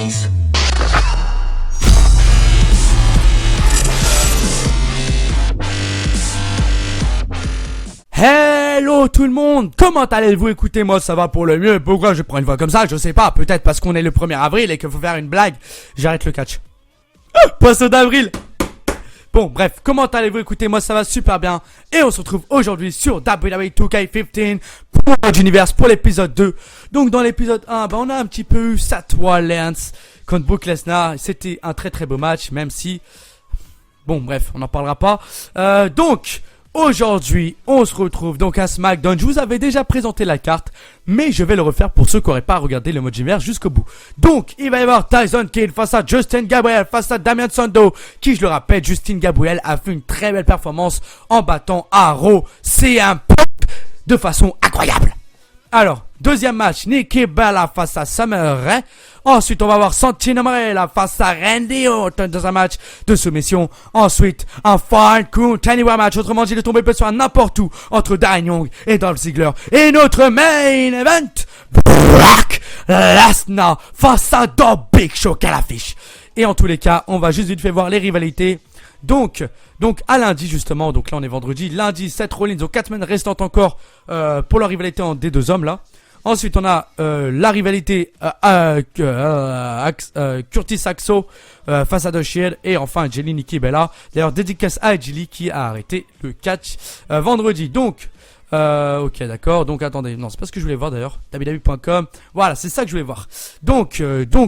please. Hello tout le monde, comment allez-vous? Écoutez, moi ça va pour le mieux. Pourquoi je prends une voix comme ça? Je sais pas, peut-être parce qu'on est le 1er avril et qu'il faut faire une blague. J'arrête le catch. Poisson d'avril. Bon bref, comment allez-vous? Écoutez, moi ça va super bien. Et on se retrouve aujourd'hui sur WWE 2K15 pour l'univers pour l'épisode 2. Donc dans l'épisode 1, on a un petit peu eu Seth Rollins contre Brock Lesnar. C'était un très très beau match, même si... Bon bref, on n'en parlera pas. Donc... Aujourd'hui, on se retrouve donc à SmackDown. Je vous avais déjà présenté la carte, mais je vais le refaire pour ceux qui n'auraient pas regardé le mode univers jusqu'au bout. Donc, il va y avoir Tyson Kidd face à Justin Gabriel, face à Damien Sandow, qui, je le rappelle, Justin Gabriel a fait une très belle performance en battant à Raw. C'est un pop de façon incroyable. Alors, deuxième match, Nikki Bella face à Summer Rae. Ensuite, on va voir Santino Marella face à Randy Orton dans un match de soumission. Ensuite, un Fine Cool Anywhere match. Autrement dit, il est tombé peut sur n'importe où entre Darren Young et Dolph Ziggler. Et notre main event, Brock Lesnar face à The Big Show. Quelle affiche! Et en tous les cas, on va juste vite fait voir les rivalités. Donc à lundi justement, donc là on est vendredi, lundi Seth Rollins aux 4 semaines restantes encore pour la rivalité des deux hommes là. Ensuite on a la rivalité Curtis Axel face à The Shield et enfin Jelly Nikki Bella. D'ailleurs dédicace à Jelly qui a arrêté le catch vendredi. Donc ok d'accord, donc attendez, non c'est pas ce que je voulais voir d'ailleurs, www.com, voilà c'est ça que je voulais voir. Donc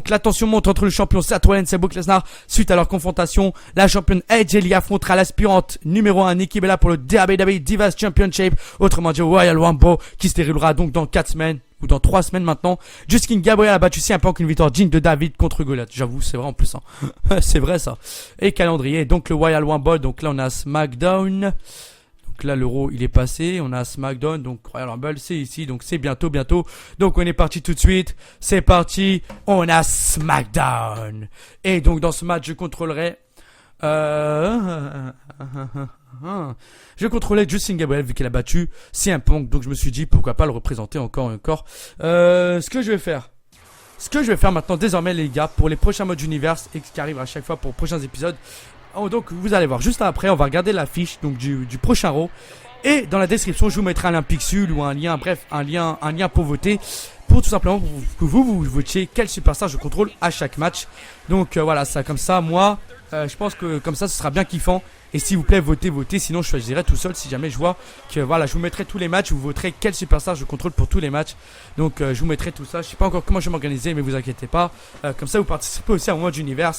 la tension monte entre le champion Seth Rollins et Brock Lesnar suite à leur confrontation. La championne AJ Lee affrontera l'aspirante numéro 1 Nikki Bella pour le WWE Divas Championship, autrement dit Royal Rumble, qui se déroulera donc dans 4 semaines ou dans 3 semaines maintenant. Justin Gabriel a battu CM Punk, une victoire digne de David contre Goliath. J'avoue, c'est vrai en plus. Hein. C'est vrai ça. Et calendrier, donc le Royal Rumble, donc là on a SmackDown. Donc là l'euro il est passé, on a SmackDown, donc Royal Rumble c'est ici, donc c'est bientôt. Donc on est parti tout de suite, c'est parti, on a SmackDown. Et donc dans ce match je contrôlerai... Je contrôlais Justin Gabriel vu qu'il a battu CM Punk, donc je me suis dit pourquoi pas le représenter encore et encore. Ce que je vais faire maintenant désormais les gars pour les prochains modes d'univers et qui arrivent à chaque fois pour les prochains épisodes. Oh, donc vous allez voir juste après, on va regarder l'affiche donc du prochain Raw et dans la description je vous mettrai un lien Pixul ou un lien, bref un lien pour voter, pour tout simplement que vous votiez quel superstar je contrôle à chaque match. Donc voilà, ça comme ça moi je pense que comme ça ce sera bien kiffant. Et s'il vous plaît, votez, sinon je choisirai tout seul si jamais je vois que voilà, je vous mettrai tous les matchs, vous voterez quel superstar je contrôle pour tous les matchs. Donc je vous mettrai tout ça, je sais pas encore comment je vais m'organiser, mais vous inquiétez pas. Comme ça vous participez aussi à un mode d'univers.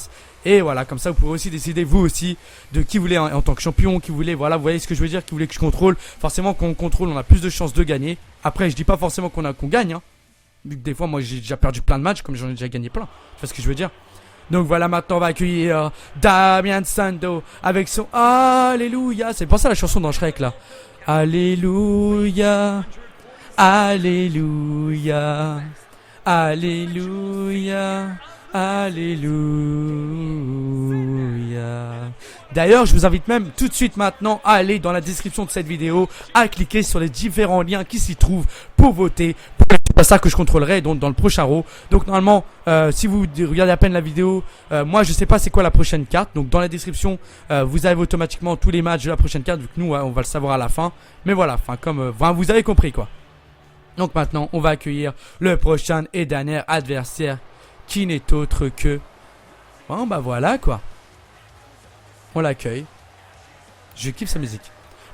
Et voilà, comme ça vous pouvez aussi décider vous aussi de qui vous voulez en tant que champion, qui vous voulez, voilà, vous voyez ce que je veux dire, qui vous voulez que je contrôle. Forcément quand on contrôle, on a plus de chances de gagner. Après je dis pas forcément qu'on gagne, hein. Vu que des fois moi j'ai déjà perdu plein de matchs, comme j'en ai déjà gagné plein. Tu vois ce que je veux dire? Donc voilà, maintenant on va accueillir Damien Sandow avec son Alléluia. C'est pour ça la chanson dans Shrek là. Alléluia, Alléluia, Alléluia, Alléluia. D'ailleurs, je vous invite même tout de suite maintenant à aller dans la description de cette vidéo, à cliquer sur les différents liens qui s'y trouvent pour voter pour les ça que je contrôlerai donc dans le prochain Raw. Donc normalement, si vous regardez à peine la vidéo, moi je sais pas c'est quoi la prochaine carte. Donc dans la description, vous avez automatiquement tous les matchs de la prochaine carte. Vu que nous, on va le savoir à la fin. Mais voilà, enfin comme vous avez compris quoi. Donc maintenant, on va accueillir le prochain et dernier adversaire, qui n'est autre que... Bon bah voilà quoi. On l'accueille. Je kiffe sa musique.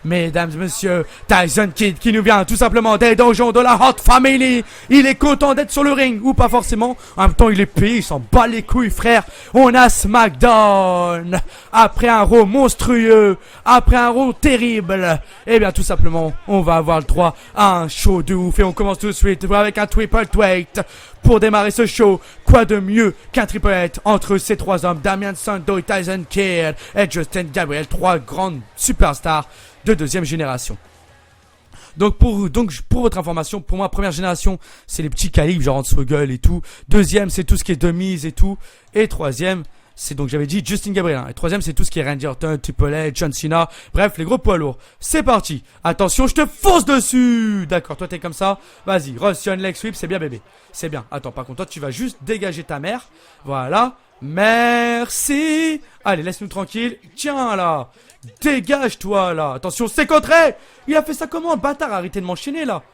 Mesdames et messieurs, Tyson Kidd qui nous vient tout simplement des donjons de la Hot Family. Il est content d'être sur le ring, ou pas forcément. En même temps, il est payé, il s'en bat les couilles, frère. On a SmackDown. Après un Raw monstrueux, après un Raw terrible, eh bien tout simplement, on va avoir le droit à un show de ouf. Et on commence tout de suite avec un triple threat. Pour démarrer ce show, quoi de mieux qu'un triple threat entre ces trois hommes, Damien Sandow, Tyson Kidd et Justin Gabriel, trois grandes superstars de deuxième génération. Donc pour votre information, pour moi, première génération, c'est les petits calibres, genre Swoggle et tout. Deuxième, c'est tout ce qui est de mise et tout. Et troisième, c'est donc j'avais dit Justin Gabriel. Et troisième, c'est tout ce qui est Randy Orton, Triple H, John Cena. Bref, les gros poids lourds. C'est parti. Attention, je te fonce dessus. D'accord, toi t'es comme ça. Vas-y, Russian leg sweep, c'est bien bébé. C'est bien. Attends, par contre, toi tu vas juste dégager ta mère. Voilà. Merci. Allez, laisse-nous tranquille. Tiens là. Dégage-toi là. Attention, c'est contré. Il a fait ça comment, bâtard? Arrêtez de m'enchaîner là.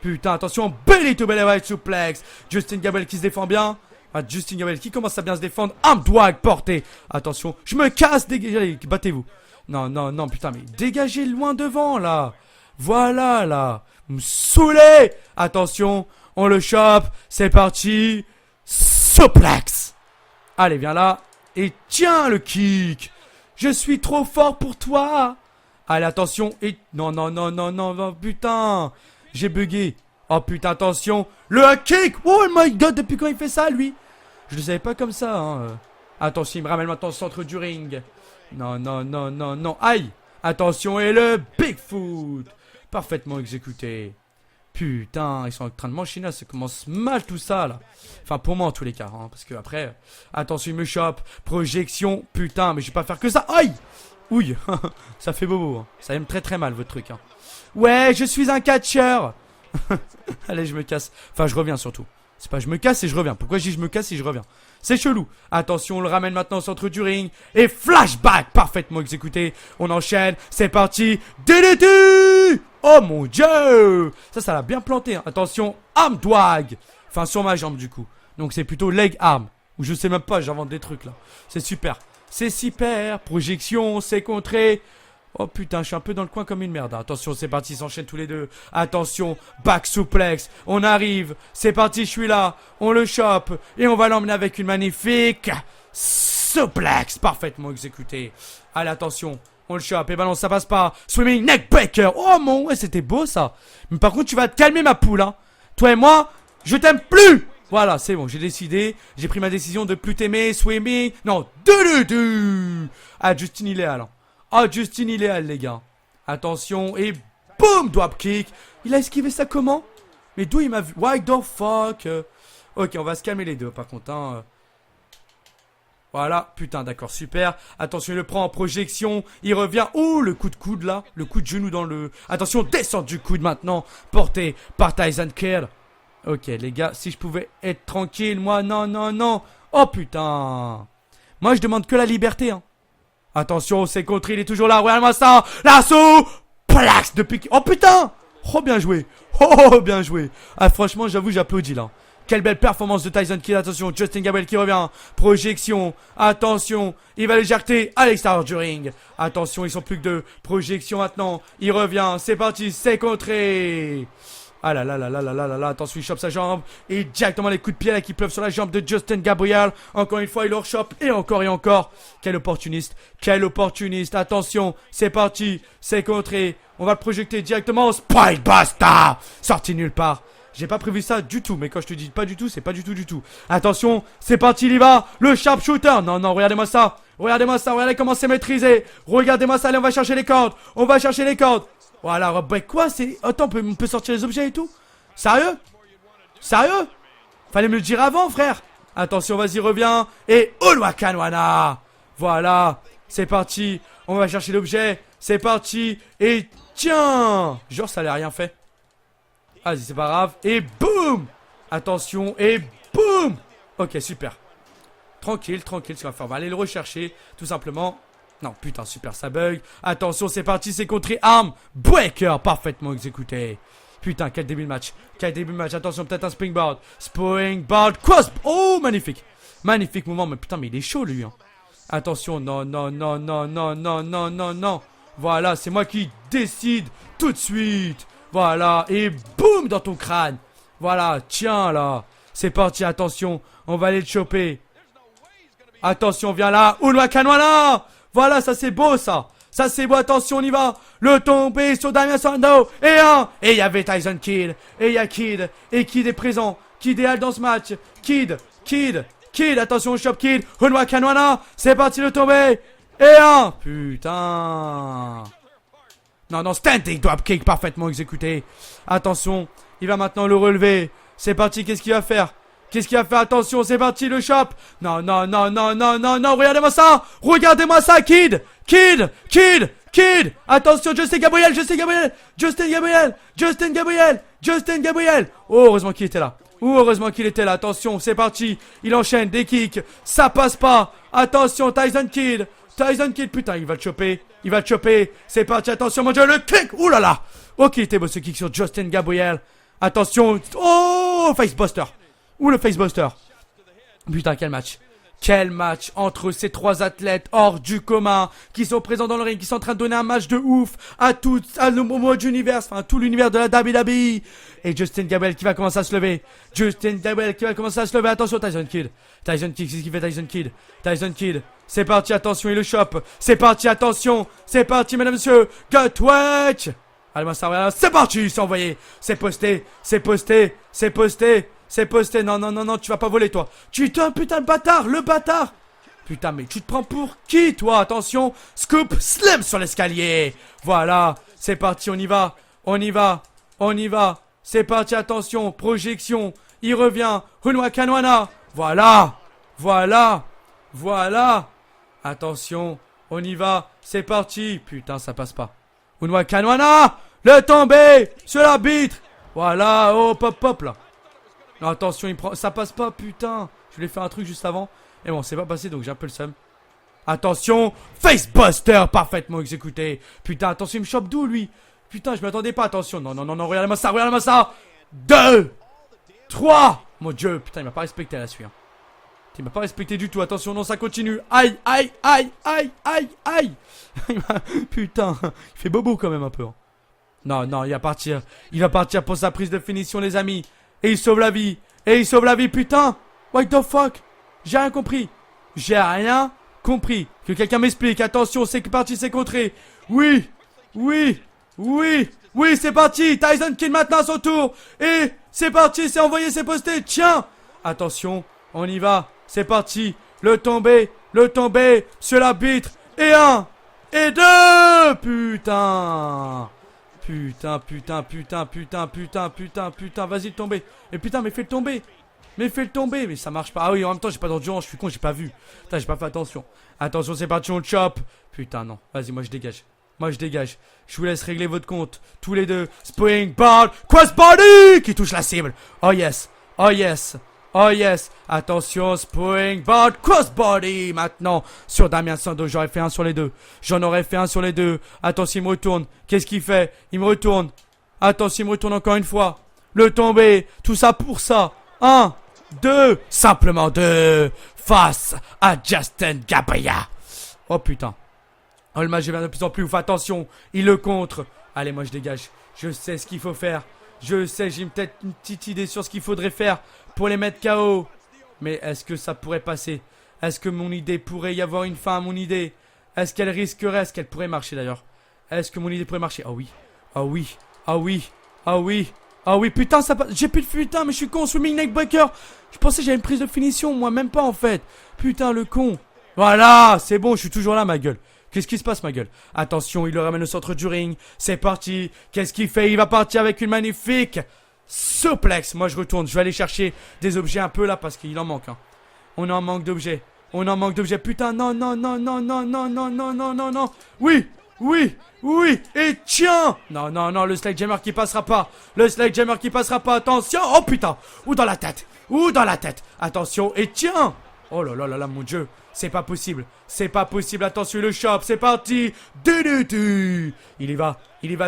Putain, attention, belly to belly right suplex. Justin Gabriel qui se défend bien. Ah, Justin Gabriel qui commence à bien se défendre. Arm drag porté. Attention, je me casse, dégagez, allez, battez-vous. Non, non, non, putain, mais dégagez loin devant là. Voilà là. Vous me saoulez. Attention, on le chope. C'est parti. Suplex. Allez, viens là. Et tiens le kick. Je suis trop fort pour toi. Allez, attention. Et non, non, non, non, non, non, putain. J'ai bugué. Oh putain, attention. Le kick. Oh my god, depuis quand il fait ça, lui? Je le savais pas comme ça, hein. Attention, il me ramène maintenant au centre du ring. Non, non, non, non, non. Aïe. Attention, et le Bigfoot. Parfaitement exécuté. Putain, ils sont en train de m'enchaîner. Ça commence mal tout ça, là. Enfin, pour moi, en tous les cas. Hein, parce que après, attention, il me chope. Projection. Putain, mais je vais pas faire que ça. Aïe. Ouille. Ça fait bobo. Hein. Ça aime très très mal, votre truc. Hein. Ouais, je suis un catcheur. Allez, je me casse. Enfin, je reviens surtout. C'est pas je me casse et je reviens. Pourquoi je dis je me casse et je reviens? C'est chelou. Attention, on le ramène maintenant au centre du ring. Et flashback parfaitement exécuté. On enchaîne. C'est parti. DDT. Oh mon dieu. Ça l'a bien planté. Hein. Attention, arm drag. Enfin, sur ma jambe du coup. Donc c'est plutôt leg arm. Ou je sais même pas, j'invente des trucs là. C'est super. C'est super. Projection, c'est contré. Oh putain, je suis un peu dans le coin comme une merde. Attention, c'est parti, ils s'enchaînent tous les deux. Attention, back suplex. On arrive. C'est parti, je suis là. On le chope. Et on va l'emmener avec une magnifique suplex. Parfaitement exécuté. Allez, attention. On le chope. Et balance, ça passe pas. Swimming neckbreaker. Oh mon, ouais, c'était beau ça. Mais par contre, tu vas te calmer, ma poule. Hein. Toi et moi, je t'aime plus. Voilà, c'est bon, j'ai décidé. J'ai pris ma décision de plus t'aimer. Swimming. Non, Ah, Justin, il est là. Oh, Justin, il est là, les gars. Attention, et boum, dropkick. Il a esquivé ça comment? Mais d'où il m'a vu? Why the fuck? Ok, on va se calmer les deux, par contre. Hein. Voilà, putain, d'accord, super. Attention, il le prend en projection. Il revient. Oh, le coup de coude, là. Le coup de genou dans le... Attention, descente du coude maintenant. Porté par Tyson Kidd. Ok, les gars, si je pouvais être tranquille, moi, non, non, non. Oh, putain. Moi, je demande que la liberté, hein. Attention, c'est contré, il est toujours là. Regarde-moi ça. L'assaut. Plax de pique. Oh putain. Oh, bien joué. Oh, bien joué. Ah, franchement, j'avoue, j'applaudis là. Quelle belle performance de Tyson Kidd. Attention, Justin Gabriel qui revient. Projection. Attention. Il va les jeter à l'extérieur du ring. Attention, ils sont plus que deux. Projection maintenant. Il revient. C'est parti. C'est contré. Ah là là là là là là là là. Attention, il chope sa jambe. Et directement les coups de pied là qui pleuvent sur la jambe de Justin Gabriel. Encore une fois, il le rechoppe. Et encore et encore. Quel opportuniste. Quel opportuniste. Attention, c'est parti. C'est contré. On va le projeter directement au Spinebuster. Sorti nulle part. J'ai pas prévu ça du tout. Mais quand je te dis pas du tout, c'est pas du tout du tout. Attention, c'est parti, il y va. Le sharpshooter. Non, non, regardez-moi ça. Regardez-moi ça. Regardez comment c'est maîtrisé. Regardez-moi ça. Allez, on va chercher les cordes. On va chercher les cordes. Voilà, bah quoi c'est... Attends, on peut sortir les objets et tout? Sérieux? Sérieux? Fallait me le dire avant, frère. Attention, vas-y, reviens. Et Uluwakanwana. Voilà, c'est parti. On va chercher l'objet. C'est parti. Et tiens. Genre, ça n'a rien fait. Vas-y, c'est pas grave. Et boum. Attention, et boum. Ok, super. Tranquille, tranquille, ce qu'on va faire. On va aller le rechercher, tout simplement. Non, putain, super, ça bug. Attention, c'est parti, c'est contré. Arm breaker, parfaitement exécuté. Putain, quel début de match. Quel début de match. Attention, peut-être un springboard. Springboard, cross. Oh, magnifique. Magnifique mouvement. Mais putain, mais il est chaud, lui. Hein. Attention, non, non, non, non, non, non, non, non, non. Voilà, c'est moi qui décide tout de suite. Voilà, et boum dans ton crâne. Voilà, tiens, là. C'est parti, attention. On va aller le choper. Attention, viens là. Uluwakanwana. Voilà, ça c'est beau ça. Ça c'est beau, attention, on y va. Le tombé sur Damien Sandow. Et un. Et il y avait Tyson Kidd. Et il y a Kidd. Et Kidd est présent. Kidd est là dans ce match. Kidd. Attention, on chope Kidd. Uluwakanwana. C'est parti, le tombé. Et un. Putain. Non, non, standing dropkick parfaitement exécuté. Attention, il va maintenant le relever. C'est parti, qu'est-ce qu'il va faire? Qu'est-ce qu'il a fait? Attention, c'est parti, le shop. Non, non, non, non, non, non, non, regardez-moi ça. Regardez-moi ça, Kid. Kid, Kid, Kid. Attention, Justin Gabriel, Justin Gabriel, Justin Gabriel, Justin Gabriel, Justin Gabriel. Oh, heureusement qu'il était là. Oh, heureusement qu'il était là. Attention, c'est parti. Il enchaîne des kicks. Ça passe pas. Attention, Tyson Kidd. Tyson Kidd, putain, il va le choper. Il va le choper. C'est parti, attention, mon dieu, le kick. Ouh là là. Ok, il était beau ce kick sur Justin Gabriel. Attention. Oh, facebuster. Ouh, le facebuster. Putain, quel match. Quel match entre ces trois athlètes hors du commun qui sont présents dans le ring, qui sont en train de donner un match de ouf à tout l'univers, enfin tout l'univers de la WWE. Et Justin Gabriel qui va commencer à se lever. Justin Gabriel qui va commencer à se lever. Attention, Tyson Kidd. Tyson Kidd, c'est ce qu'il fait Tyson Kidd. Tyson Kidd. C'est parti, attention, il le chope. C'est parti, attention. C'est parti, mesdames et messieurs. Gutwatch. Allez, ça, c'est parti, c'est envoyé. C'est posté, c'est posté, c'est posté. C'est posté, non, non, non, non, tu vas pas voler, toi. Tu es un putain de bâtard, le bâtard. Putain, mais tu te prends pour qui, toi? Attention, scoop, slam sur l'escalier. Voilà, c'est parti, on y va, on y va, on y va. C'est parti, attention, projection. Il revient, Renoir Kanwana. Voilà, voilà, voilà. Attention, on y va, c'est parti. Putain, ça passe pas. Renoir Kanwana, le tombé sur l'arbitre. Voilà, oh, pop, pop, là. Non, attention, il prend. Ça passe pas, putain. Je lui ai fait un truc juste avant. Et bon, c'est pas passé, donc j'ai un peu le seum. Attention, facebuster, parfaitement exécuté. Putain, attention, il me chope d'où, lui? Putain, je m'attendais pas, attention. Non, non, non, non, regardez-moi ça, regardez-moi ça. 2, 3. Mon dieu, putain, il m'a pas respecté à la suite. Hein. Il m'a pas respecté du tout, attention, non, ça continue. Aïe, aïe, aïe, aïe, aïe, aïe. Putain, il fait bobo quand même un peu. Hein. Non, non, il va partir. Il va partir pour sa prise de finition, les amis. Et il sauve la vie. Et il sauve la vie, putain. What the fuck? J'ai rien compris. J'ai rien compris. Que quelqu'un m'explique. Attention, c'est parti, c'est contré. Oui. Oui. Oui. Oui, c'est parti. Tyson Kidd maintenant à son tour. Et c'est parti, c'est envoyé, c'est posté. Tiens. Attention, on y va. C'est parti. Le tombé. Le tombé. Monsieur l'arbitre. Et 1. Et 2. Putain. Putain, putain, putain, putain, putain, putain, putain, vas-y tomber. Et putain, mais fais le tomber. Mais fais le tomber, mais ça marche pas. Ah oui, en même temps, j'ai pas d'endurance, je suis con, j'ai pas vu. Putain, j'ai pas fait attention. Attention, c'est parti, on le chope. Putain, non. Vas-y, moi je dégage. Moi je dégage. Je vous laisse régler votre compte. Tous les deux. Springboard, crossbody qui touche la cible. Oh yes. Oh yes. Oh yes. Attention, springboard, crossbody maintenant sur Damien Sandow. J'aurais fait un sur les deux. J'en aurais fait un sur les deux. Attention, il me retourne. Qu'est-ce qu'il fait? Il me retourne. Attention, il me retourne encore une fois. Le tombé. Tout ça pour ça. 1, 2. Simplement 2. Face à Justin Gabriel. Oh putain. Oh, le match devient de plus en plus ouf. Attention, il le contre. Allez, moi je dégage. Je sais ce qu'il faut faire. Je sais, j'ai peut-être une petite idée sur ce qu'il faudrait faire pour les mettre KO. Mais est-ce que ça pourrait passer? Est-ce que mon idée pourrait y avoir une fin à mon idée? Est-ce qu'elle risquerait? Est-ce qu'elle pourrait marcher d'ailleurs? Est-ce que mon idée pourrait marcher? Oh oui. Oh oui. Oh oui. Oh oui. Oh oui. Putain, ça passe. J'ai plus de putain, mais je suis con. Swimming neckbreaker. Je pensais que j'avais une prise de finition. Moi, même pas en fait. Putain, le con. Voilà. C'est bon, je suis toujours là, ma gueule. Qu'est-ce qui se passe, ma gueule? Attention, il le ramène au centre du ring. C'est parti. Qu'est-ce qu'il fait? Il va partir avec une magnifique suplex. Moi, je retourne. Je vais aller chercher des objets un peu là parce qu'il en manque. Hein. On en manque d'objets. On en manque d'objets. Putain, non, non, non, non, non, non, non, non, non, non, non. Oui, oui, oui. Et tiens. Non, non, non, le slide jammer qui passera pas. Le slide jammer qui passera pas. Attention. Oh putain. Ou dans la tête. Ou dans la tête. Attention. Et tiens. Oh là là là là, mon dieu. C'est pas possible. C'est pas possible. Attention, le shop. C'est parti. Il y va,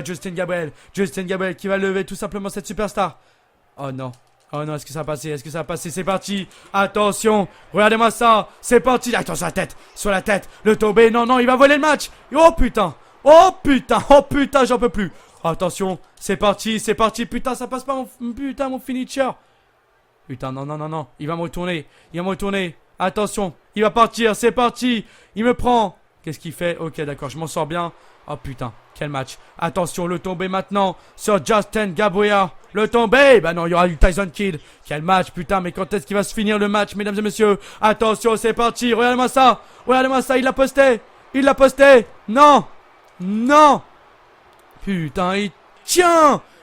Justin Gabriel. Justin Gabriel qui va lever tout simplement cette superstar. Oh non. Oh non, est-ce que ça va passer? Est-ce que ça va passer? C'est parti. Attention. Regardez-moi ça. C'est parti. Attention, sur la tête. Sur la tête. Le tombé. Non, non, il va voler le match. Oh putain. Oh putain. Oh putain, j'en peux plus. Attention. C'est parti. C'est parti. Putain, ça passe pas mon... Putain, mon finisher. Putain, non, non, non, non. Il va me retourner. Il va me retourner. Attention, il va partir, c'est parti. Il me prend. Qu'est-ce qu'il fait? Ok, d'accord, je m'en sors bien. Oh putain, quel match. Attention, le tombé maintenant sur Justin Gabriel. Le tombé. Bah non, il y aura eu Tyson Kidd. Quel match, putain, mais quand est-ce qu'il va se finir le match, mesdames et messieurs? Attention, c'est parti. Regardez-moi ça. Regardez-moi ça, il l'a posté. Il l'a posté. Non. Non. Putain, il tient.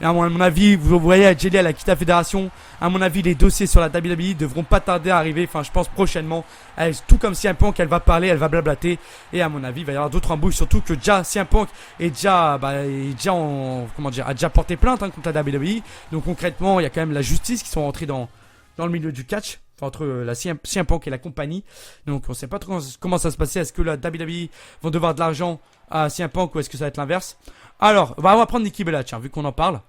Et à mon avis, vous voyez, Jelly elle a quitté la fédération. À mon avis, les dossiers sur la WWE devront pas tarder à arriver. Enfin, je pense prochainement. Tout comme CM Punk, elle va parler, elle va blablater. Et à mon avis, il va y avoir d'autres embrouilles. Surtout que déjà, CM Punk est déjà, a déjà porté plainte contre la WWE. Donc concrètement, il y a quand même la justice qui sont rentrés dans le milieu du catch. Enfin, entre la CM Punk et la compagnie. Donc on sait pas trop comment ça se passer. Est-ce que la WWE vont devoir de l'argent à CM Punk ou est-ce que ça va être l'inverse? Alors, on va prendre Nikki Bella, tiens, vu qu'on en parle.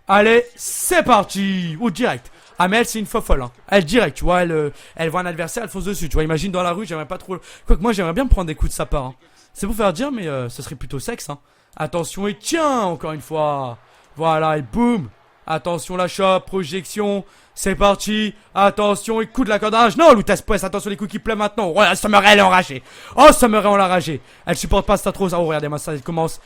Allez, c'est parti. Ou direct. Ah mais elle c'est une fofolle hein. Elle direct tu vois, elle voit un adversaire, elle fonce dessus. Tu vois, imagine dans la rue, j'aimerais pas trop. Quoique moi j'aimerais bien me prendre des coups de sa part hein. C'est pour faire dire mais ce serait plutôt sexe hein. Attention et tiens, encore une fois. Voilà et boum. Attention la chope, projection. C'est parti, attention, et coup de la cadrage. Non, Lutez Press, attention les coups qui pleuvent maintenant. Oh, Summer elle est enragée. Oh, Summer on l'a enragée. Elle supporte pas ça trop. Oh, regardez-moi ça, elle commence,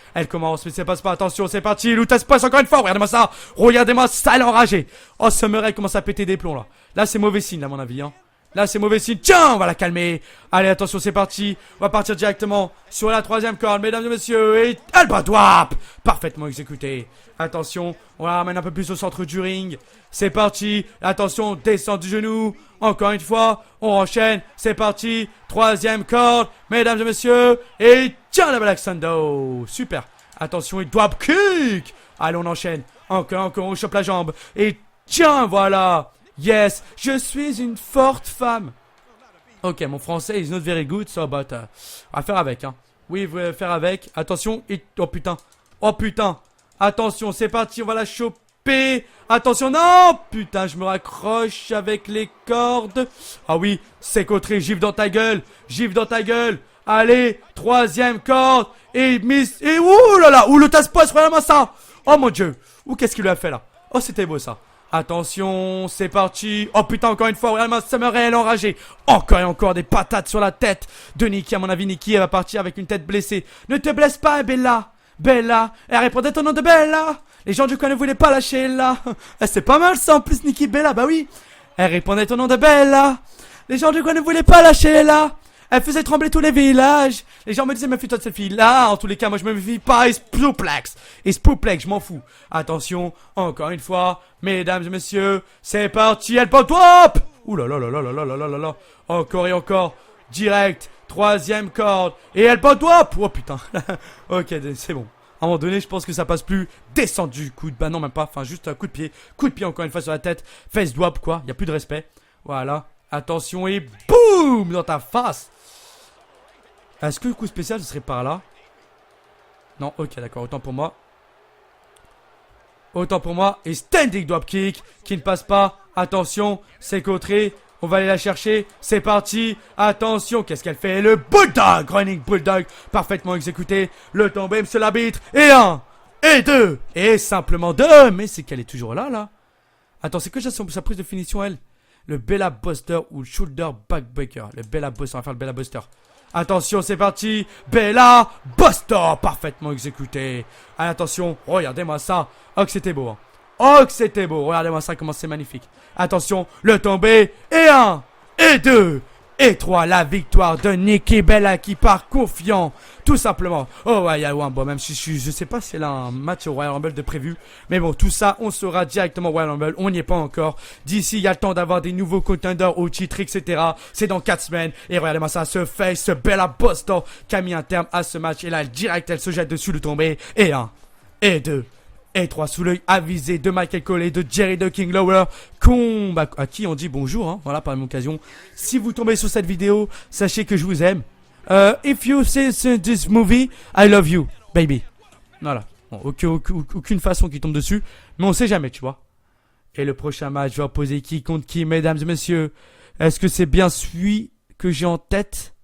mais ça passe pas. Attention, c'est parti. Lutez Press encore une fois. Regardez-moi ça. Regardez-moi ça, elle est enragée. Oh, Summer elle commence à péter des plombs là. Là, c'est mauvais signe, à mon avis. Hein. Là, c'est mauvais signe. Tiens, on va la calmer. Allez, attention, c'est parti. On va partir directement sur la troisième corde, mesdames et messieurs. Et Elba Drop. Parfaitement exécuté. Attention, on la ramène un peu plus au centre du ring. C'est parti. Attention, descend du genou. Encore une fois, on enchaîne. C'est parti. Troisième corde, mesdames et messieurs. Et tiens, la Black Sando. Super. Attention, et drop kick. Allez, on enchaîne. Encore, on chope la jambe. Et tiens, voilà. Yes, je suis une forte femme. Ok, mon français is not very good, so but on va faire avec, hein. Oui, vous voulez faire avec. Attention, et oh putain, oh putain. Attention, c'est parti, on va la choper. Attention, non, putain, je me raccroche avec les cordes. Ah oui, c'est cotré, gifle dans ta gueule, gifle dans ta gueule. Allez, troisième corde et miss et ouh là là, ouh le tasse-poisse, regarde-moi ça. Oh mon dieu, ouh qu'est-ce qu'il lui a fait là. Oh c'était beau ça. Attention, c'est parti. Oh putain, encore une fois, vraiment, ça me réel enragé. Encore et encore des patates sur la tête de Nikki. À mon avis, Nikki, elle va partir avec une tête blessée. Ne te blesse pas, Bella. Bella. Elle répondait au nom de Bella. Les gens du coin ne voulaient pas lâcher là. C'est pas mal ça, en plus, Nikki Bella. Bah oui. Elle répondait au nom de Bella. Les gens du coin ne voulaient pas lâcher là. Elle faisait trembler tous les villages. Les gens me disaient, méfie-toi de cette fille-là. En tous les cas, moi, je me méfie pas. Et Spooplex, je m'en fous. Attention, encore une fois, mesdames et messieurs, c'est parti. Elle pop top. Ouh là là là là là là là là là. Encore et encore. Direct. Troisième corde. Et elle pop top. Oh putain. Ok, c'est bon. À un moment donné, je pense que ça passe plus. Descendu. Coup de. Bah non, même pas. Enfin, juste un coup de pied. Coup de pied encore une fois sur la tête. Face drop, quoi. Y a plus de respect. Voilà. Attention et boum dans ta face. Est-ce que le coup spécial ce serait par là? Non, ok d'accord, autant pour moi. Autant pour moi. Et standing dropkick qui ne passe pas. Attention, c'est cotré. On va aller la chercher. C'est parti. Attention, qu'est-ce qu'elle fait? Le bulldog, running bulldog. Parfaitement exécuté. Le tombé, monsieur l'arbitre. Et un. Et deux. Et simplement deux. Mais c'est qu'elle est toujours là. Attends, c'est que sa prise de finition, elle. Le Bella Buster ou le Shoulder Backbreaker. Le Bella Buster, on va faire le Bella Buster. Attention, c'est parti. Bella Buster, parfaitement exécuté. Allez, attention, regardez-moi ça. Oh que c'était beau. Hein. Oh que c'était beau. Regardez-moi ça, comment c'est magnifique. Attention, le tombé. Et un, et deux, et trois. La victoire de Nikki Bella qui part confiant. Tout simplement. Oh ouais, bon, même si je sais pas si elle a un match au Royal Rumble de prévu. Mais bon, tout ça, on saura directement au Royal Rumble. On n'y est pas encore. D'ici, il y a le temps d'avoir des nouveaux contenders au titre, etc. C'est dans 4 semaines. Et regardez-moi ça, ce Bella Buster qui a mis un terme à ce match. Et là, direct, elle se jette dessus le tombé. Et un, et deux, et trois. Sous l'œil avisé de Michael Cole et de Jerry the King Lawler. À qui on dit bonjour, hein. Voilà, par la même occasion. Si vous tombez sur cette vidéo, sachez que je vous aime. If you see this movie, I love you, baby. Voilà. Bon, aucune façon qui tombe dessus. Mais on sait jamais, tu vois. Et le prochain match va opposer qui contre qui, mesdames et messieurs? Est-ce que c'est bien celui que j'ai en tête?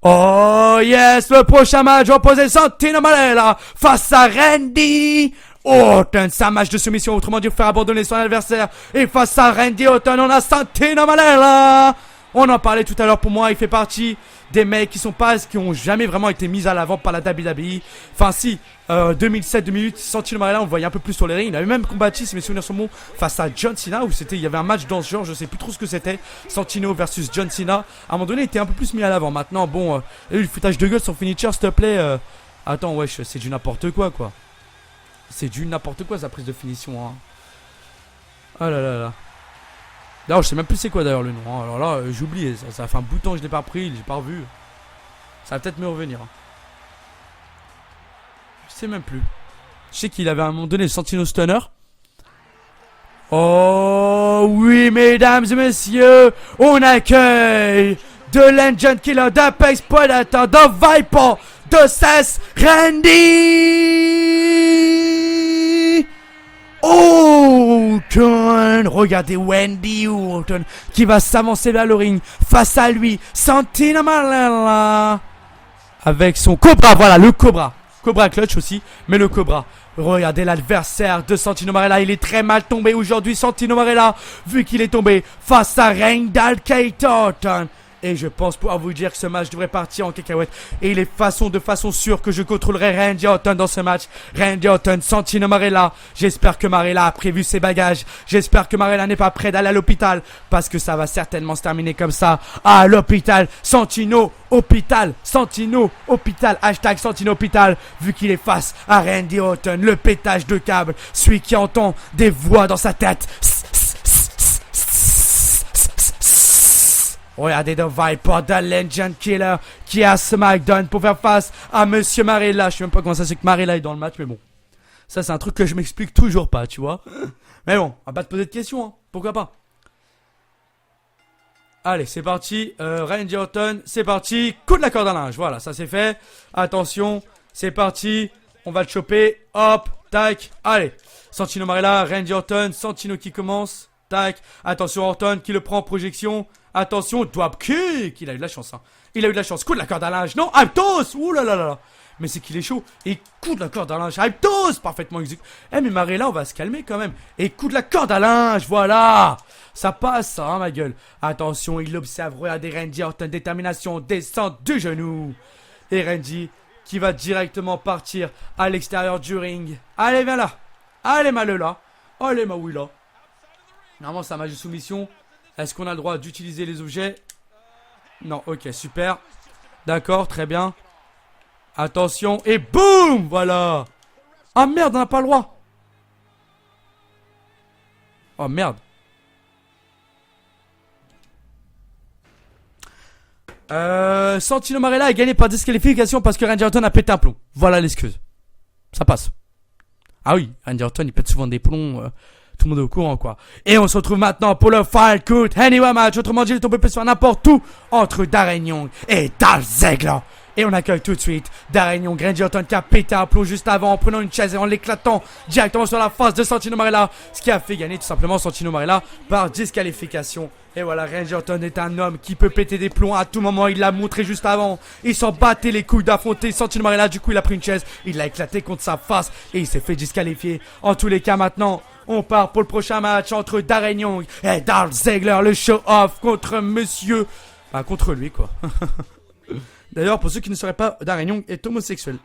Oh yes, le prochain match va opposer Santino Marella face à Randy Orton. C'est un match de soumission, autrement dit, faire abandonner son adversaire. Et face à Randy Orton, on a Santino Marella. On en parlait tout à l'heure, pour moi, il fait partie des mecs qui ont jamais vraiment été mis à l'avant par la WWE. Enfin si, 2007-2008, Santino Marella, on le voyait un peu plus sur les rings. Il avait même combattu, si mes souvenirs sont bons, face à John Cena, où il y avait un match dans ce genre, je sais plus trop ce que c'était. Santino versus John Cena. À un moment donné, il était un peu plus mis à l'avant. Maintenant, bon, le foutage de gueule sur finisher, s'il te plaît. Attends, wesh, c'est du n'importe quoi. C'est du n'importe quoi sa prise de finition. Hein. Oh là là là. D'ailleurs, je sais même plus c'est quoi d'ailleurs le nom. Hein. Alors là, j'ai oublié. Ça fait un bout de temps que je l'ai pas pris, j'ai pas revu. Ça va peut-être me revenir. Hein. Je sais même plus. Je sais qu'il avait à un moment donné le Santino Stunner. Oh oui, mesdames et messieurs, on accueille de Legend Killer, d'Apex Predator, de Viper, de Seth Randy Orton. Regardez Wendy Orton qui va s'avancer vers le ring. Face à lui, Santino Marella avec son Cobra, voilà le Cobra. Cobra Clutch aussi, mais le Cobra. Regardez l'adversaire de Santino Marella, il est très mal tombé aujourd'hui, Santino Marella, vu qu'il est tombé face à Randall Keith Orton. Et je pense pouvoir vous dire que ce match devrait partir en cacahuète. Et il est de façon sûre que je contrôlerai Randy Orton dans ce match. Randy Orton, Santino Marella. J'espère que Marella a prévu ses bagages. J'espère que Marella n'est pas prêt d'aller à l'hôpital. Parce que ça va certainement se terminer comme ça. À l'hôpital. Santino, hôpital. Santino, hôpital. Hashtag Santino, hôpital. Vu qu'il est face à Randy Orton. Le pétage de câble. Celui qui entend des voix dans sa tête. Regardez The Viper, The Legend Killer, qui est à SmackDown pour faire face à Monsieur Marella. Je sais même pas comment ça c'est que Marella est dans le match, mais bon. Ça, c'est un truc que je m'explique toujours pas, tu vois. Mais bon, on va pas te poser de questions, hein. Pourquoi pas. Allez, c'est parti. Randy Orton, c'est parti. Coup de la corde à linge, voilà, ça c'est fait. Attention, c'est parti. On va le choper. Hop, tac. Allez, Santino Marella, Randy Orton, Santino qui commence. Tac. Attention, Orton qui le prend en projection. Attention, drop kick. Il a eu de la chance, hein. Il a eu de la chance. Coup de la corde à linge. Non, Aptos. Ouh là là là. Mais c'est qu'il est chaud. Et coup de la corde à linge. Aptos. Parfaitement exécuté. Eh, mais Marella, on va se calmer quand même. Et coup de la corde à linge. Voilà. Ça passe, ça, hein, ma gueule. Attention, il observe. Regardez Randy Orton. Détermination. Descente du genou. Et Randy qui va directement partir à l'extérieur du ring. Allez, viens là. Allez, ma là. Allez, ma oui là. Normalement, c'est un match de soumission. Est-ce qu'on a le droit d'utiliser les objets? Non, ok, super. D'accord, très bien. Attention, et boum. Voilà. Ah merde, on n'a pas le droit. Oh merde. Santino Marella a gagné par disqualification parce que Randy Orton a pété un plomb. Voilà l'excuse. Ça passe. Ah oui, Randy Orton il pète souvent des plombs. Tout le monde est au courant, quoi. Et on se retrouve maintenant pour le Fight Court Anywhere match. Autrement dit, on peut se faire n'importe où entre Darren Young et Dolph Ziggler. Et on accueille tout de suite Darren Young, Randy Orton qui a pété un plomb juste avant en prenant une chaise et en l'éclatant directement sur la face de Santino Marella. Ce qui a fait gagner tout simplement Santino Marella par disqualification. Et voilà, Randy Orton est un homme qui peut péter des plombs à tout moment. Il l'a montré juste avant. Il s'en battait les couilles d'affronter Santino Marella. Du coup, il a pris une chaise. Il l'a éclaté contre sa face. Et il s'est fait disqualifier. En tous les cas, maintenant, on part pour le prochain match entre Darren Young et Dolph Ziggler. Le show-off contre monsieur... Bah, contre lui, quoi. D'ailleurs, pour ceux qui ne sauraient pas, Darren Young est homosexuel.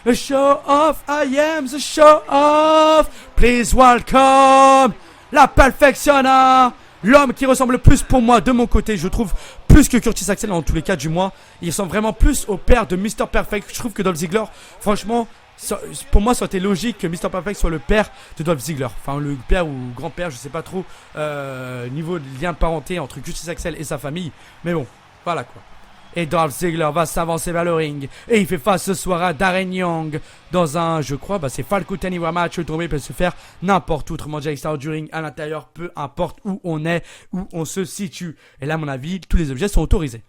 The show-off, I am the show-off. Please welcome la perfectiona. L'homme qui ressemble le plus pour moi, de mon côté, je trouve, plus que Curtis Axel, dans tous les cas du moins. Il ressemble vraiment plus au père de Mr. Perfect. Je trouve que Dolph Ziggler, franchement, pour moi, ça aurait été logique que Mr. Perfect soit le père de Dolph Ziggler. Enfin, le père ou grand-père, je sais pas trop, niveau de lien de parenté entre Curtis Axel et sa famille. Mais bon, voilà quoi. Et Dolph Ziggler va s'avancer vers le ring. Et il fait face ce soir à Darren Young. Dans un, je crois, c'est Fight Court Anywhere match. Le tombé peut se faire n'importe où. Autrement dit, à l'extérieur du ring, à l'intérieur, peu importe où on est, où on se situe. Et là, à mon avis, tous les objets sont autorisés.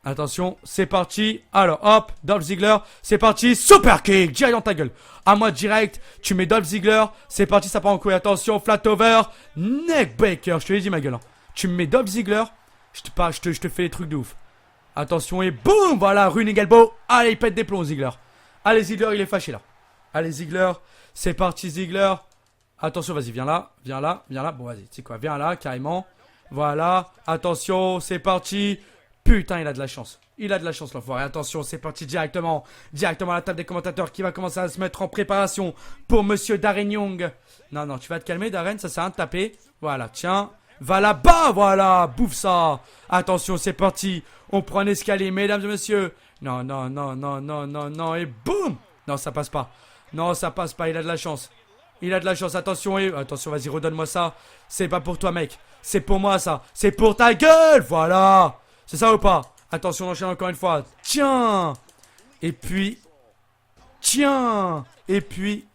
Attention, c'est parti. Alors, hop, Dolph Ziggler, c'est parti. Super kick, direct dans ta gueule. À moi direct, tu mets Dolph Ziggler. C'est parti, ça part en couille. Attention, flat over, neckbreaker. Je te l'ai dit, ma gueule. Hein. Tu me mets Dolph Ziggler, je te fais les trucs de ouf. Attention et boum, voilà, running elbow. Allez, il pète des plombs, Ziggler. Allez, Ziggler, il est fâché là. Allez, Ziggler, c'est parti, Ziggler. Attention, vas-y, viens là, viens là, viens là. Bon, vas-y, tu sais quoi, viens là, carrément. Voilà, attention, c'est parti. Putain, il a de la chance. Il a de la chance, l'enfoiré. Attention, c'est parti directement à la table des commentateurs qui va commencer à se mettre en préparation pour monsieur Darren Young. Non, tu vas te calmer, Darren, ça sert à rien de taper. Voilà, tiens. Va là-bas, voilà, bouffe ça. Attention, c'est parti. On prend un escalier, mesdames et messieurs. Non, et boum. Non, ça passe pas. Non, ça passe pas, il a de la chance. Il a de la chance, attention, attention, vas-y, redonne-moi ça. C'est pas pour toi, mec. C'est pour moi, ça. C'est pour ta gueule, voilà. C'est ça ou pas? Attention, on enchaîne encore une fois. Tiens. Et puis... Tiens. Et puis...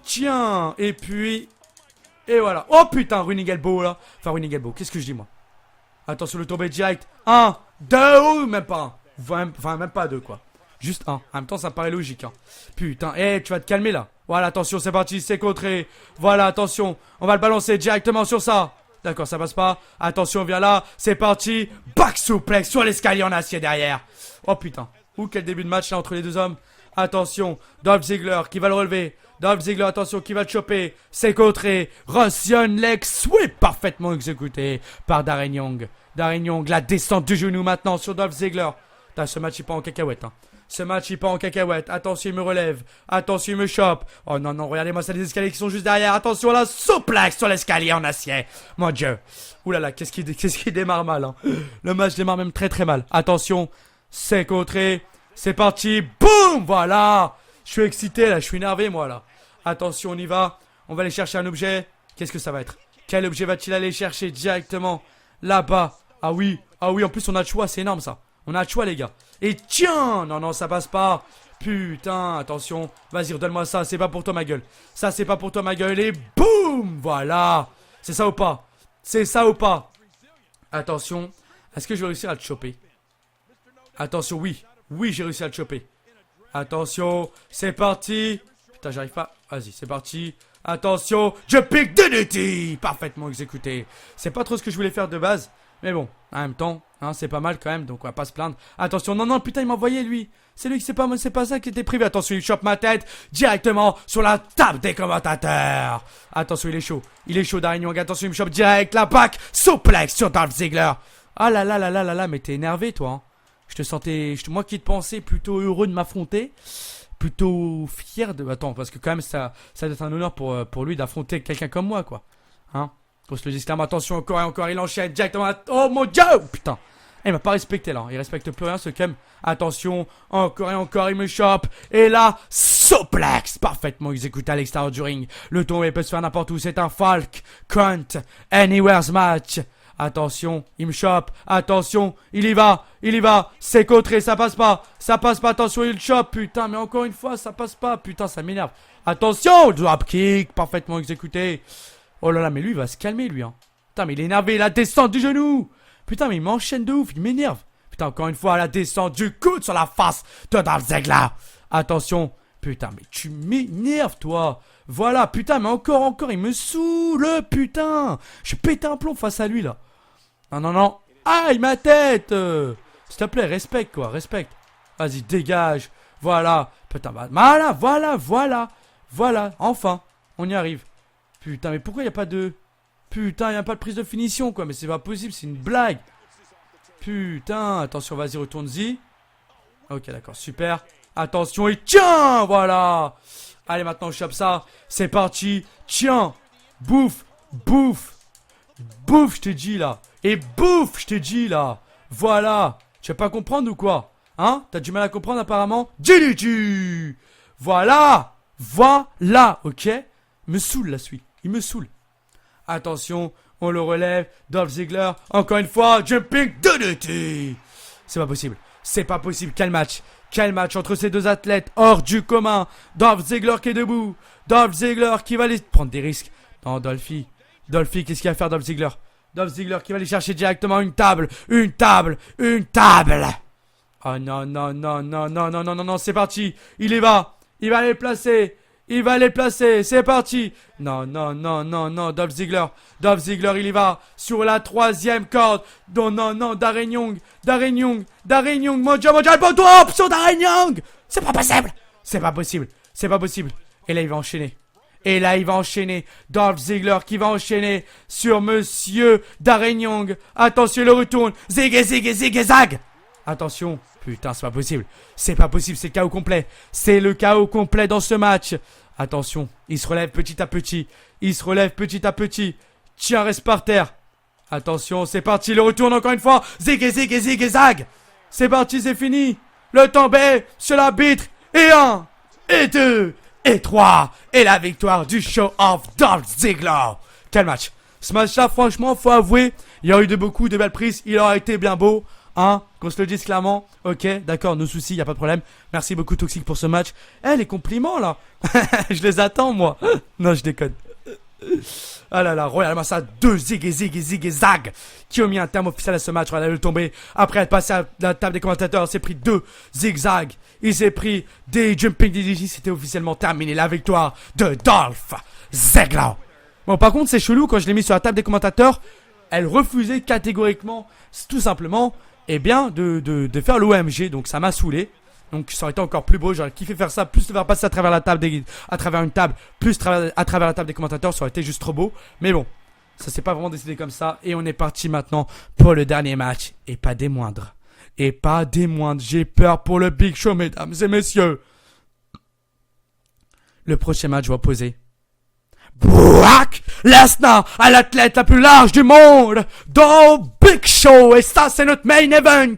Tiens. Et puis... Et voilà. Oh putain, running elbow, là. Enfin, running elbow, qu'est-ce que je dis, moi? Attention, le tombé direct. 1, 2 ou même pas 1. Enfin, même pas 2, quoi. Juste 1. En même temps, ça me paraît logique, hein. Putain, tu vas te calmer, là. Voilà, attention, c'est parti, c'est contré. Voilà, attention, on va le balancer directement sur ça. D'accord, ça passe pas. Attention, viens là, c'est parti. Back suplex sur l'escalier en acier derrière. Oh putain, quel début de match là entre les deux hommes. Attention, Dolph Ziggler qui va le relever. Dolph Ziggler, attention, qui va le choper. C'est contré. Russian leg sweep parfaitement exécuté par Darren Young. Darren Young, la descente du genou maintenant sur Dolph Ziggler. Putain, ce match il part en cacahuète, hein. Ce match il part en cacahuète. Attention, il me relève. Attention, il me chope. Oh non, non, regardez-moi ça, les escaliers qui sont juste derrière. Attention, la suplex sur l'escalier en acier. Mon Dieu. Ouh là là, qu'est-ce qui démarre mal, hein. Le match démarre même très très mal. Attention, c'est contré. C'est parti. Boum. Voilà. Je suis excité là, je suis énervé moi là. Attention, on y va. On va aller chercher un objet. Qu'est-ce que ça va être? Quel objet va-t-il aller chercher directement là-bas? Ah oui, en plus on a le choix, c'est énorme ça. On a le choix les gars. Et tiens. Non, non, ça passe pas. Putain, attention. Vas-y, redonne-moi ça, c'est pas pour toi ma gueule. Ça, c'est pas pour toi ma gueule. Et boum. Voilà. C'est ça ou pas? C'est ça ou pas? Attention. Est-ce que je vais réussir à le choper? Attention, oui. Oui, j'ai réussi à le choper. Attention, c'est parti. Putain, j'arrive pas. Vas-y, c'est parti. Attention, Jumping DDT. Parfaitement exécuté. C'est pas trop ce que je voulais faire de base. Mais bon, en même temps, hein, c'est pas mal quand même, donc on va pas se plaindre. Attention, non, non, putain, il m'a envoyé lui. C'est lui qui c'est pas ça qui était prévu. Attention, il chope ma tête directement sur la table des commentateurs. Attention, il est chaud, Darren Young. Attention, il me chope direct la back suplex sur Dolph Ziggler. Ah là là là là là là, mais t'es énervé toi, hein. Je te sentais, moi qui te pensais plutôt heureux de m'affronter, plutôt fier de... Attends, parce que quand même ça doit être un honneur pour lui d'affronter quelqu'un comme moi, quoi. Hein? Faut se le dire clairement, attention, encore et encore, il enchaîne directement. Oh mon dieu! Putain! Il m'a pas respecté là, il respecte plus rien ce Kem. Attention, encore et encore, il me chope. Et là, suplex parfaitement exécuté à l'extérieur du ring. Le tombé peut se faire n'importe où, c'est un Falk Count Anywhere's match. Attention, il me chope. Attention, il y va. C'est contré, ça passe pas. Attention, il chope. Putain, mais encore une fois, ça passe pas. Putain, ça m'énerve. Attention, dropkick parfaitement exécuté. Oh là là, mais lui, il va se calmer, lui, hein. Putain, mais il est énervé, la descente du genou. Putain, mais il m'enchaîne de ouf, il m'énerve. Putain, encore une fois, la descente du coude sur la face de Dolph Ziggler. Attention. Putain, mais tu m'énerves, toi. Voilà, putain, mais encore, il me saoule, putain. Je pète un plomb face à lui, là. Non, non, non. Aïe, ma tête. S'il te plaît, respecte, quoi, respecte. Vas-y, dégage. Voilà. Putain, voilà. Enfin, on y arrive. Putain, mais pourquoi il n'y a pas de... Putain, il n'y a pas de prise de finition, quoi. Mais c'est pas possible, c'est une blague. Putain, attention, vas-y, retourne-y. Ok, d'accord, super. Attention, et tiens, voilà. Allez, maintenant, on chope ça. C'est parti. Tiens. Bouffe, je t'ai dit, là. Et bouffe, je t'ai dit, là. Voilà. Tu vas pas comprendre ou quoi? Hein? T'as du mal à comprendre, apparemment? DDT. Voilà, ok. Me saoule, la suite. Il me saoule. Attention, on le relève. Dolph Ziggler, encore une fois, jumping DDT. C'est pas possible. Quel match entre ces deux athlètes hors du commun. Dolph Ziggler qui est debout. Dolph Ziggler qui va aller prendre des risques. Non, Dolphy, qu'est-ce qu'il va faire, Dolph Ziggler? Dolph Ziggler qui va aller chercher directement une table. Oh non, c'est parti. Il y va. Il va les placer. C'est parti. Non, Dolph Ziggler, il y va. Sur la 3e corde. Non, Darren Young, mon Dieu, le bottom up sur Darren Young. C'est pas possible. Et là, il va enchaîner. Dolph Ziggler qui va enchaîner sur monsieur Darren Young. Attention, il le retourne. Zig. Attention. Putain, c'est pas possible, c'est le chaos complet. C'est le chaos complet dans ce match. Attention, il se relève petit à petit. Tiens, reste par terre. Attention, c'est parti, le retourne encore une fois. Zig. C'est parti, c'est fini. Le tombé sur l'arbitre. Et 1, et 2, et 3. Et la victoire du show of Dolph Ziggler. Quel match. Ce match-là, franchement, faut avouer, il y a eu beaucoup de belles prises. Il aurait été bien beau. Hein, qu'on se le dise clairement. Ok, d'accord, nos soucis, y a pas de problème. Merci beaucoup Toxic pour ce match. Eh, les compliments là. Je les attends moi. Non, je déconne. Ah là là, Royal Massa, 2 zig et zag qui ont mis un terme officiel à ce match. Royal est tombé. Après être passé à la table des commentateurs, il s'est pris 2 zigzags. Il s'est pris des jumping DDT. C'était officiellement terminé. La victoire de Dolph Ziggler. Bon, par contre, c'est chelou quand je l'ai mis sur la table des commentateurs. Elle refusait catégoriquement, tout simplement, eh bien, de faire l'OMG. Donc, ça m'a saoulé. Donc, ça aurait été encore plus beau. J'aurais kiffé faire ça, plus le faire passer à travers la table à travers une table, plus à travers la table des commentateurs. Ça aurait été juste trop beau. Mais bon, ça s'est pas vraiment décidé comme ça. Et on est parti maintenant pour le dernier match. Et pas des moindres. Et pas des moindres. J'ai peur pour le Big Show, mesdames et messieurs. Le prochain match va opposer Brock Lesnar à l'athlète la plus large du monde dans Big Show. Et ça, c'est notre main event.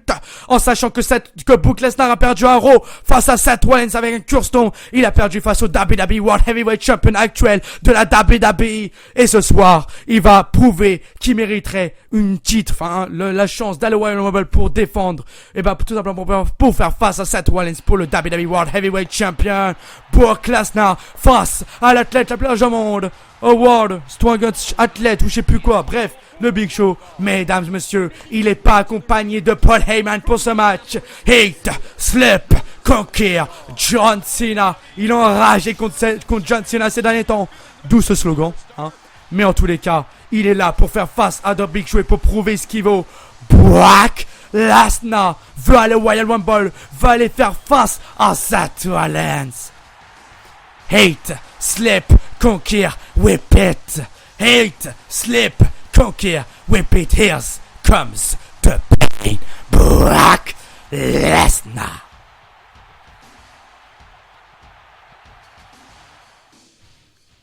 En sachant que Brock Lesnar a perdu un Raw face à Seth Rollins avec un curston. Il a perdu face au WWE World Heavyweight Champion actuel de la WWE. Et ce soir, il va prouver qu'il mériterait une titre, la chance d'aller au Royal Rumble pour défendre, et ben, tout simplement pour faire face à Seth Rollins pour le WWE World Heavyweight Champion. Brock Lesnar face à l'athlète la plus large du monde. Award, Strongest Athlete ou je sais plus quoi. Bref, le Big Show. Mesdames et messieurs, il est pas accompagné de Paul Heyman pour ce match. Hate, Slip, Conquer, John Cena. Il a enragé contre John Cena ces derniers temps. D'où ce slogan, hein. Mais en tous les cas, il est là pour faire face à The Big Show et pour prouver ce qu'il vaut. Brock Lesnar veut aller au Royal Rumble, veut aller faire face à Seth Rollins. Hate, Slip, Conquer, Whip it. Hate, Slip, Conquer, Whip it. Here comes the pain. Brock Lesnar.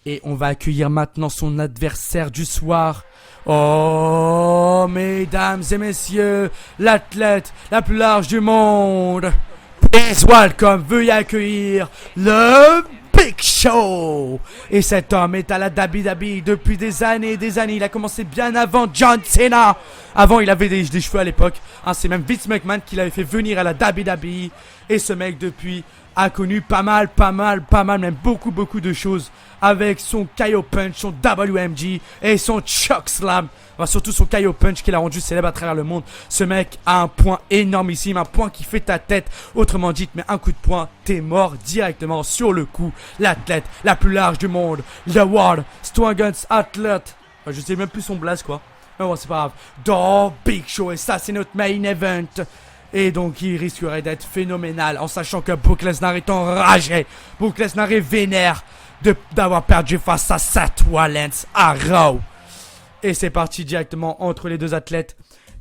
Et on va accueillir maintenant son adversaire du soir. Oh, mesdames et messieurs, l'athlète la plus large du monde. Please welcome, veuillez accueillir le Big Show. Et cet homme est à la WWE depuis des années et des années. Il a commencé bien avant John Cena. Avant, il avait des cheveux à l'époque. Hein, c'est même Vince McMahon qui l'avait fait venir à la WWE. Et ce mec, depuis, a connu pas mal, même beaucoup de choses. Avec son KO Punch, son WMG et son Choke Slam. Enfin, surtout son KO Punch qui l'a rendu célèbre à travers le monde. Ce mec a un point énormissime, un point qui fait ta tête. Autrement dit, mais un coup de poing, t'es mort directement sur le coup. L'athlète la plus large du monde. The World Strongest Athlete. Enfin, je sais même plus son blaze quoi. Mais bon, c'est pas grave. Dans Big Show, et ça c'est notre main event. Et donc il risquerait d'être phénoménal en sachant que Brock Lesnar est enragé. Brock Lesnar est vénère d'avoir perdu face à Seth Rollins à Raw. Et c'est parti directement entre les deux athlètes.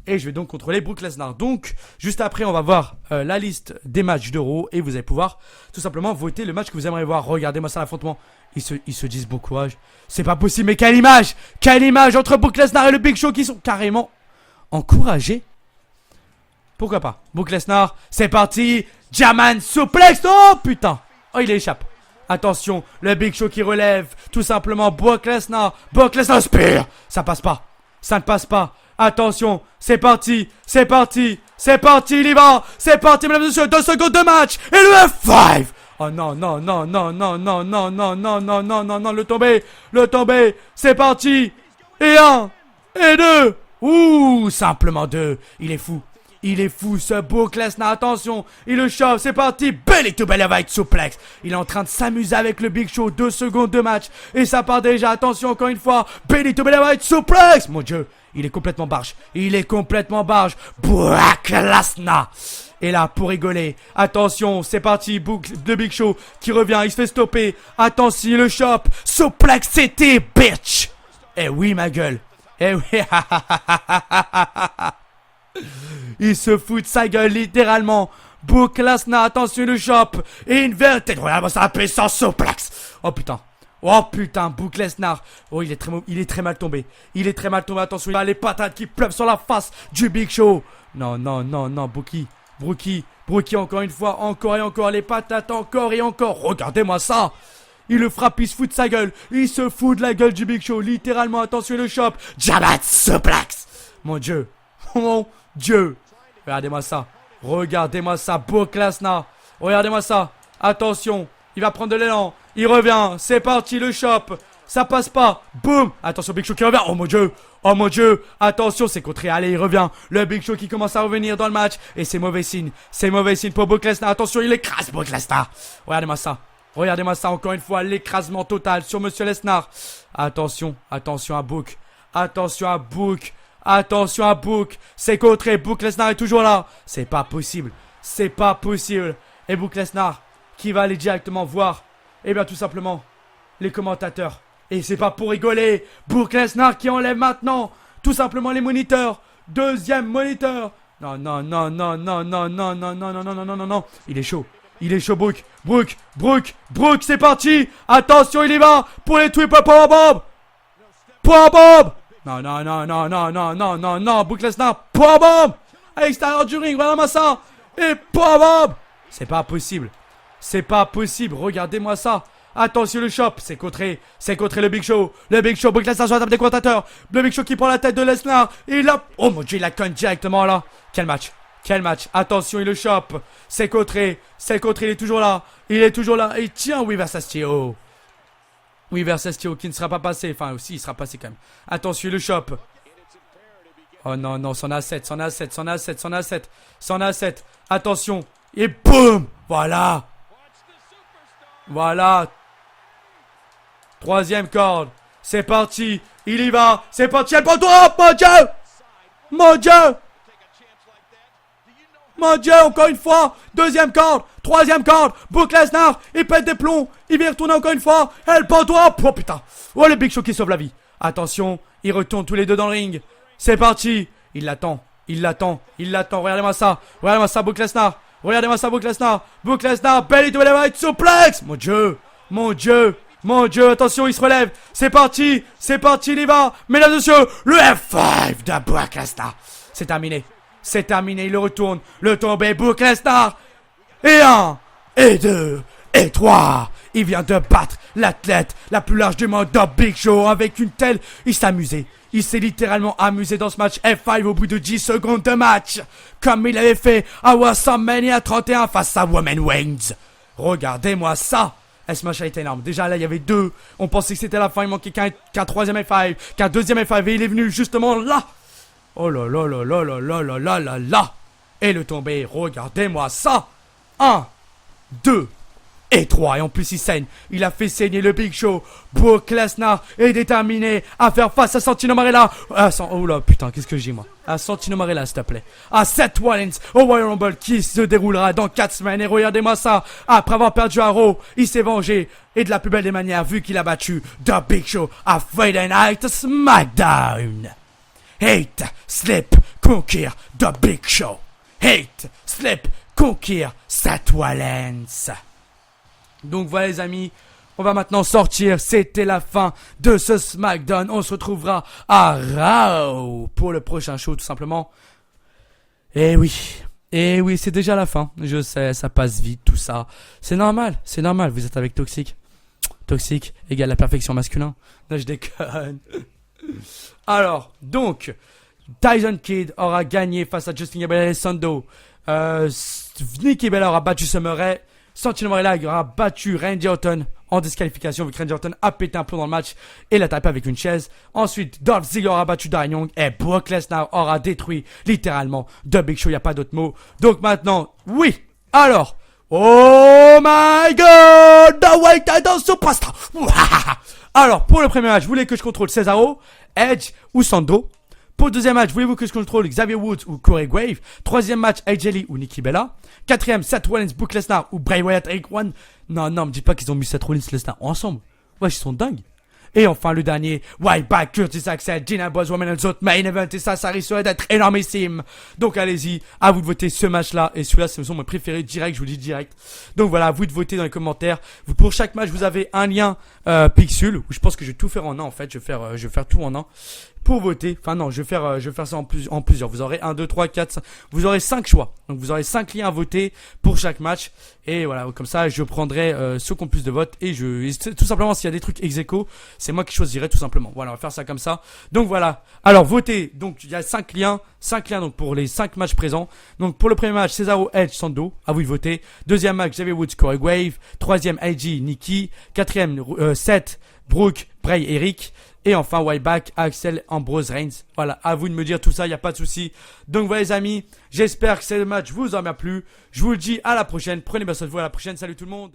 Et je vais donc contrôler Brock Lesnar. Donc, juste après, on va voir la liste des matchs de Raw. Et vous allez pouvoir tout simplement voter le match que vous aimeriez voir. Regardez-moi ça, l'affrontement. Ils se disent bon courage. C'est pas possible, mais quelle image! Quelle image entre Brock Lesnar et le Big Show qui sont carrément encouragés. Pourquoi pas? Brock Lesnar, c'est parti. German suplex. Oh putain. Oh, il échappe. Attention, le Big Show qui relève. Tout simplement, Brock Lesnar. Brock Lesnar spear. Ça passe pas. Ça ne passe pas. Attention, c'est parti. C'est parti. C'est parti, il y va. C'est parti, mesdames et messieurs. 2 secondes de match. Et le F5. Oh non, non, non, non, non, non, non, non, non, non, non, non, non, le tombé. Le tombé. C'est parti. Et 1. Et 2. Ouh, simplement 2. Il est fou. Il est fou ce Brock Lesnar, attention, il le chauffe, c'est parti, belly to belly avec suplex. Il est en train de s'amuser avec le Big Show, 2 secondes de match. Et ça part déjà, attention encore une fois, belly to belly avec suplex. Mon Dieu, il est complètement barge, il est complètement barge. Brock Lesnar. Et là, pour rigoler, attention, c'est parti, le Big Show qui revient, il se fait stopper. Attention, le chope, suplex city, bitch. Eh oui, ma gueule, eh oui, il se fout de sa gueule littéralement. Brock Lesnar, attention le chope. Et une verte. Regarde ça, puissance suplex. Oh putain. Oh putain, Brock Lesnar. Oh, il est très mal tombé. Il est très mal tombé, attention. Il a les patates qui pleuvent sur la face du Big Show. Non, non, non, non, Brookie. Brookie encore une fois, encore et encore, les patates, encore et encore. Regardez-moi ça. Il le frappe, il se fout de sa gueule. Il se fout de la gueule du Big Show. Littéralement, attention, il le chope. Jabat suplex. Mon Dieu. Mon Dieu. Regardez-moi ça. Regardez-moi ça. Brock Lesnar. Regardez-moi ça. Attention. Il va prendre de l'élan. Il revient. C'est parti, le chope. Ça passe pas. Boum. Attention, Big Show qui revient. Oh mon Dieu. Oh mon Dieu. Attention, c'est contré. Allez, il revient. Le Big Show qui commence à revenir dans le match. Et c'est mauvais signe. C'est mauvais signe pour Brock Lesnar. Attention, il écrase Brock Lesnar. Regardez-moi ça. Regardez-moi ça encore une fois, l'écrasement total sur Monsieur Lesnar. Attention, attention à Brook. Attention à Brook. Attention à Brook. C'est contré, Brook Lesnar est toujours là. C'est pas possible. C'est pas possible. Et Brook Lesnar qui va aller directement voir, eh bien tout simplement, les commentateurs. Et c'est pas pour rigoler. Brook Lesnar qui enlève maintenant tout simplement les moniteurs. Deuxième moniteur. Non, non, non, non, non, non, non, non, non, non, non, non, non, non, non. Il est chaud. Il est chaud, Brook. Brook, c'est parti. Attention, il y va pour les triple powerbomb. Powerbomb. Non, non, non, non, non, non, non, non, non. Brook Lesnar, powerbomb. À l'extérieur du ring, voilà ça. Et powerbomb. C'est pas possible. C'est pas possible. Regardez-moi ça. Attention le shop, c'est contré le Big Show. Le Big Show, Brook Lesnar sur la table des commentateurs. Le Big Show qui prend la tête de Lesnar. Il a... Oh mon Dieu, il la conne directement là. Quel match. Quel match. Attention, il le chope. C'est contré, il est toujours là. Il est toujours là. Et tiens, oui, versus Tio. Oui, versus Tio qui ne sera pas passé. Enfin, aussi, il sera passé quand même. Attention, il le chope. Oh non, non, c'en a 7. Attention. Et boum. Voilà. Voilà. Troisième corde. C'est parti. Il y va. C'est parti. Elle prend drop. Mon Dieu. Mon Dieu. Mon Dieu, encore une fois. Deuxième corde. Troisième corde. Brook Lesnar. Il pète des plombs. Il vient retourner encore une fois. Elle prend drop. Oh putain. Oh le Big Show qui sauve la vie. Attention. Ils retournent tous les deux dans le ring. C'est parti. Il l'attend. Regardez-moi ça. Brook Lesnar. Brook Lesnar. Belly to the right. Suplex. Mon Dieu. Attention, il se relève. C'est parti, il y va. Mesdames et messieurs, le F5 de Brook Lesnar. C'est terminé, il le retourne. Le tombé, Brook Lesnar. Et 1, et 2, et 3. Il vient de battre l'athlète la plus large du monde de Big Show avec une telle... Il s'est amusé. Il s'est littéralement amusé dans ce match F5 au bout de 10 secondes de match. Comme il avait fait à WrestleMania 31 face à Roman Reigns. Regardez-moi ça. Et ce match a été énorme. Déjà là, il y avait deux. On pensait que c'était la fin. Il manquait qu'un troisième F5. Qu'un deuxième F5. Et il est venu justement là. Oh là là là là là là là là là là. Et le tombé. Regardez-moi ça. 1, 2 et 3. Et en plus, il saigne. Il a fait saigner le Big Show. Brook Lesnar est déterminé à faire face à Santino Marella. Oh là, putain, qu'est-ce que j'ai, moi. À Santino Marella, s'il te plaît. À Seth Rollins au Royal Rumble qui se déroulera dans 4 semaines. Et regardez-moi ça. Après avoir perdu à Raw, il s'est vengé. Et de la plus belle des manières, vu qu'il a battu The Big Show à Friday Night SmackDown. Hate, slip, conquer The Big Show. Hate, slip, conquer Seth Rollins. Donc voilà les amis, on va maintenant sortir, c'était la fin de ce SmackDown, on se retrouvera à Raw pour le prochain show tout simplement. Et oui, c'est déjà la fin, je sais, ça passe vite tout ça, c'est normal, vous êtes avec Toxic égale la perfection masculin, non je déconne. Alors, donc, Tyson Kidd aura gagné face à Justin Gabriel et Alessandro, Nikki Bella aura battu Summer Rae, Santino Marella aura battu Randy Orton en disqualification vu que Randy Orton a pété un plomb dans le match et l'a tapé avec une chaise. Ensuite, Dolph Ziggler aura battu Darren Young et Brock Lesnar aura détruit littéralement The Big Show, il n'y a pas d'autre mot. Donc maintenant, oui, alors, oh my god, the White Title Superstar. Alors, pour le premier match, vous voulez que je contrôle Cesaro, Edge ou Sando? Pour le deuxième match, voulez-vous que je contrôle Xavier Woods ou Corey Grave? Troisième match, AJ Lee ou Nikki Bella? Quatrième, Seth Rollins, Brook Lesnar ou Bray Wyatt, Eric One? Non, me dites pas qu'ils ont mis Seth Rollins et Lesnar ensemble. Ouais, ils sont dingues. Et enfin le dernier, Whiteback, Curtis Axel, Gina Boys, Women and autres main event. Et ça risque d'être énormissime. Donc allez-y, à vous de voter ce match-là. Et celui-là, c'est mon préféré direct, je vous le dis direct. Donc voilà, à vous de voter dans les commentaires. Pour chaque match, vous avez un lien Pixel. Où je pense que je vais tout faire en un en fait. Je vais faire tout en un. Pour voter, enfin non, je vais faire ça en plusieurs. Vous aurez 1, 2, 3, 4, 5. Vous aurez 5 choix. Donc vous aurez 5 liens à voter pour chaque match. Et voilà, comme ça, je prendrai ceux qui ont plus de votes. Et tout simplement, s'il y a des trucs ex-aequo, c'est moi qui choisirai tout simplement. Voilà, on va faire ça comme ça. Donc voilà. Alors, votez. Donc, il y a 5 liens. 5 liens donc pour les 5 matchs présents. Donc pour le premier match, Cesaro, Edge, Sando. À vous de voter. Deuxième match, Xavier Woods, Corey Wave. Troisième, AJ, Nikki. Quatrième, Seth, Brooke, Bray, Eric. Et enfin, Whiteback, Axel, Ambrose, Reigns. Voilà, à vous de me dire tout ça, il n'y a pas de souci. Donc voilà les amis, j'espère que ce match vous en a plu. Je vous le dis à la prochaine. Prenez bien soin de vous, à la prochaine. Salut tout le monde.